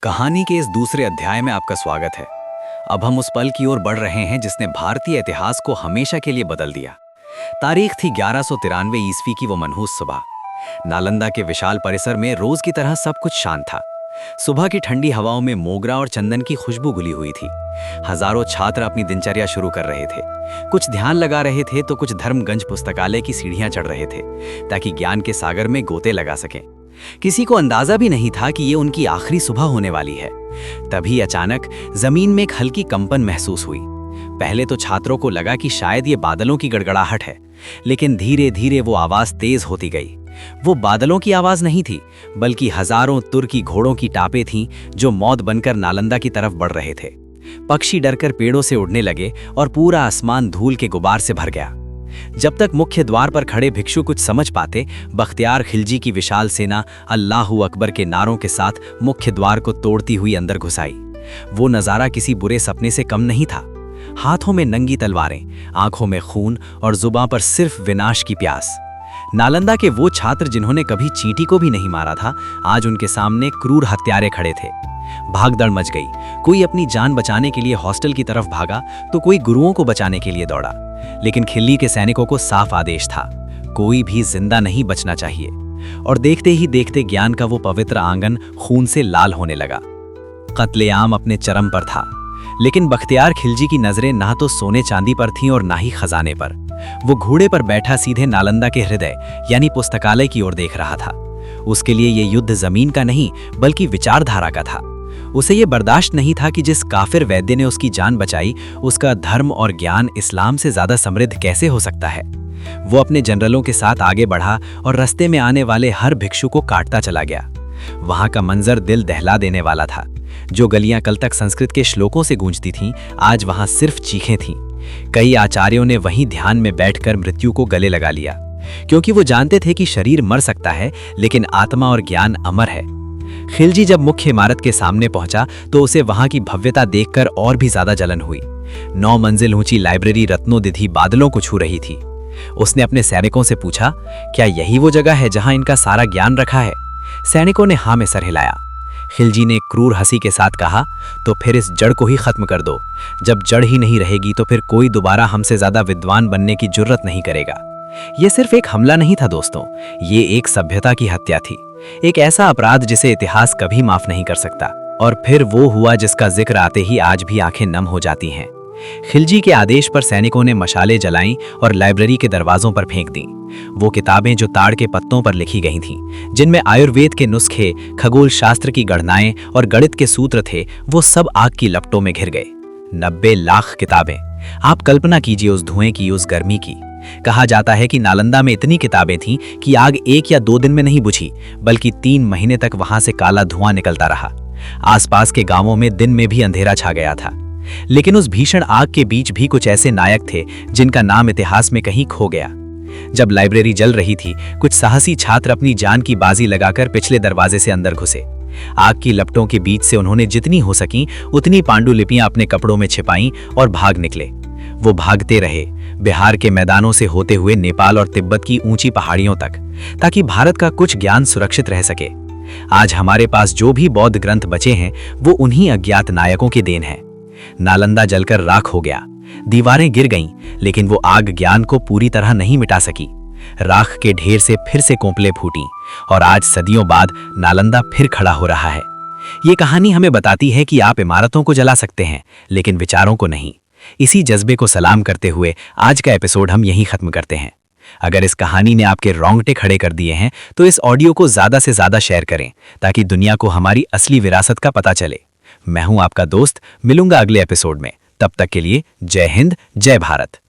कहानी के इस दूसरे अध्याय में आपका स्वागत है। अब हम उस पल की ओर बढ़ रहे हैं जिसने भारतीय इतिहास को हमेशा के लिए बदल दिया। तारीख थी 1193 ईस्वी की वो मनहूस सुबह। नालंदा के विशाल परिसर में रोज की तरह सब कुछ शांत था। सुबह की ठंडी हवाओं में मोगरा और चंदन की खुशबू घुली हुई थी। हजारों छात्र अपनी दिनचर्या शुरू कर रहे थे। कुछ ध्यान लगा रहे थे तो कुछ धर्मगंज पुस्तकालय की सीढ़ियां चढ़ रहे थे ताकि ज्ञान के सागर में गोते लगा सकें। किसी को अंदाजा भी नहीं था कि ये उनकी आखिरी सुबह होने वाली है। तभी अचानक जमीन में एक हल्की कंपन महसूस हुई। पहले तो छात्रों को लगा कि शायद ये बादलों की गड़गड़ाहट है, लेकिन धीरे धीरे वो आवाज तेज होती गई। वो बादलों की आवाज नहीं थी, बल्कि हजारों तुर्की घोड़ों की टापें थीं जो मौत बनकर नालंदा की तरफ बढ़ रहे थे। पक्षी डरकर पेड़ों से उड़ने लगे और पूरा आसमान धूल के गुबार से भर गया। जब तक मुख्य द्वार पर खड़े भिक्षु कुछ समझ पाते, बख्तियार खिलजी की विशाल सेना अल्लाहू अकबर के नारों के साथ मुख्य द्वार को तोड़ती हुई अंदर घुस आई। वो नज़ारा किसी बुरे सपने से कम नहीं था। हाथों में नंगी तलवारें, आंखों में खून और जुबां पर सिर्फ विनाश की प्यास। नालंदा के वो छात्र जिन्होंने कभी चींटी को भी नहीं मारा था, आज उनके सामने क्रूर हत्यारे खड़े थे। भागदड़ मच गई। कोई अपनी जान बचाने के लिए हॉस्टल की तरफ भागा तो कोई गुरुओं को बचाने के लिए दौड़ा। लेकिन खिल्ली के सैनिकों को साफ आदेश था, कोई भी जिंदा नहीं बचना चाहिए। और देखते ही देखते ज्ञान का वो पवित्र आंगन खून से लाल होने लगा। कत्लेआम अपने चरम पर था, लेकिन बख्तियार खिलजी की नजरें ना तो सोने चांदी पर थीं और ना ही खजाने पर। वो घोड़े पर बैठा सीधे नालंदा के हृदय यानी पुस्तकालय की ओर देख रहा था। उसके लिए ये युद्ध जमीन का नहीं बल्कि विचारधारा का था। उसे ये बर्दाश्त नहीं था कि जिस काफिर वैद्य ने उसकी जान बचाई, उसका धर्म और ज्ञान इस्लाम से ज्यादा समृद्ध कैसे हो सकता है। वो अपने जनरलों के साथ आगे बढ़ा और रास्ते में आने वाले हर भिक्षु को काटता चला गया। वहां का मंजर दिल दहला देने वाला था। जो गलियां कल तक संस्कृत के श्लोकों से गूंजती थीं, आज वहां सिर्फ चीखें थीं। कई आचार्यों ने वहीं ध्यान में बैठकर मृत्यु को गले लगा लिया, क्योंकि वो जानते थे कि शरीर मर सकता है लेकिन आत्मा और ज्ञान अमर है। खिलजी जब मुख्य इमारत के सामने पहुंचा तो उसे वहां की भव्यता देखकर और भी ज्यादा जलन हुई। 9 मंजिल ऊंची लाइब्रेरी रत्नोदिधि बादलों को छू रही थी। उसने अपने सैनिकों से पूछा, क्या यही वो जगह है जहां इनका सारा ज्ञान रखा है? सैनिकों ने हाँ में सर हिलाया। खिलजी ने क्रूर हंसी के साथ कहा, तो फिर इस जड़ को ही खत्म कर दो। जब जड़ ही नहीं रहेगी तो फिर कोई दोबारा हमसे ज्यादा विद्वान बनने की जुर्रत नहीं करेगा। ये सिर्फ एक हमला नहीं था दोस्तों, ये एक सभ्यता की हत्या थी। एक ऐसा अपराध जिसे इतिहास कभी माफ नहीं कर सकता। और फिर वो हुआ जिसका जिक्र आते ही आज भी आंखें नम हो जाती हैं। खिलजी के आदेश पर सैनिकों ने मशालें जलाईं और लाइब्रेरी के दरवाजों पर फेंक दी। वो किताबें जो ताड़ के पत्तों पर लिखी गई थीं, जिनमें आयुर्वेद के नुस्खे, खगोल शास्त्र की गणनाएं और गणित के सूत्र थे, वो सब आग की लपटों में घिर गए। 90 लाख किताबें। आप कल्पना कीजिए उस धुएं की, उस गर्मी की। कहा जाता है कि नालंदा में इतनी किताबें थीं कि आग 1 या 2 दिन में नहीं बुझी, बल्कि 3 महीने तक वहां से काला धुआं निकलता रहा। आसपास के गांवों में दिन में भी अंधेरा छा गया था। लेकिन उस भीषण आग के बीच भी कुछ ऐसे नायक थे जिनका नाम इतिहास में कहीं खो गया। जब लाइब्रेरी जल रही थी, कुछ साहसी छात्र अपनी जान की बाजी लगाकर पिछले दरवाजे से अंदर घुसे। आग की लपटों के बीच से उन्होंने जितनी हो सकी उतनी पांडुलिपियां अपने कपड़ों में छिपाईं और भाग निकले। वो भागते रहे, बिहार के मैदानों से होते हुए नेपाल और तिब्बत की ऊंची पहाड़ियों तक, ताकि भारत का कुछ ज्ञान सुरक्षित रह सके। आज हमारे पास जो भी बौद्ध ग्रंथ बचे हैं, वो उन्हीं अज्ञात नायकों की देन है। नालंदा जलकर राख हो गया, दीवारें गिर गईं, लेकिन वो आग ज्ञान को पूरी तरह नहीं मिटा सकी। राख के ढेर से फिर से कोंपलें फूटीं और आज सदियों बाद नालंदा फिर खड़ा हो रहा है। ये कहानी हमें बताती है कि आप इमारतों को जला सकते हैं, लेकिन विचारों को नहीं। इसी जज्बे को सलाम करते हुए आज का एपिसोड हम यहीं खत्म करते हैं। अगर इस कहानी ने आपके रोंगटे खड़े कर दिए हैं तो इस ऑडियो को ज्यादा से ज्यादा शेयर करें, ताकि दुनिया को हमारी असली विरासत का पता चले। मैं हूं आपका दोस्त, मिलूंगा अगले एपिसोड में। तब तक के लिए जय हिंद, जय भारत।